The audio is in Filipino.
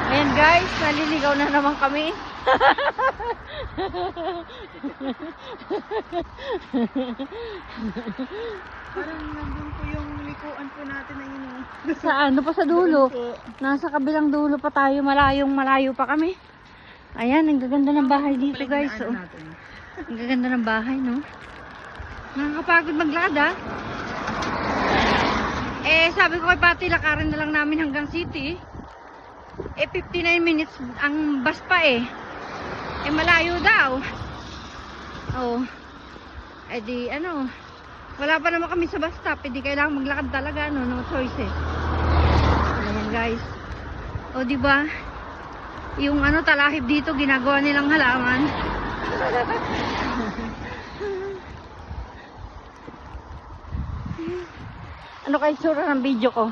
Ayan guys, naliligaw na naman kami. Parang nandun po yung likuan po natin na yun. Sa ano pa sa dulo? Po. Nasa kabilang dulo pa tayo, malayo pa kami. Ayan, ang gaganda ng bahay dito guys. Oh. Ang gaganda ng bahay, no? Nakakapagod maglakad, ah. Eh, sabi ko kay Pati, lakarin na lang namin hanggang city. Eh, 59 minutes ang bus pa eh. Eh, malayo daw. Oh. Eh di, ano, wala pa naman kami sa bus stop. Eh, di kailangan maglakad talaga, no? No choice eh. Ayan guys. O, di ba? Yung ano, talahib dito, ginagawa nilang halaman. Ano kay sura ng video ko?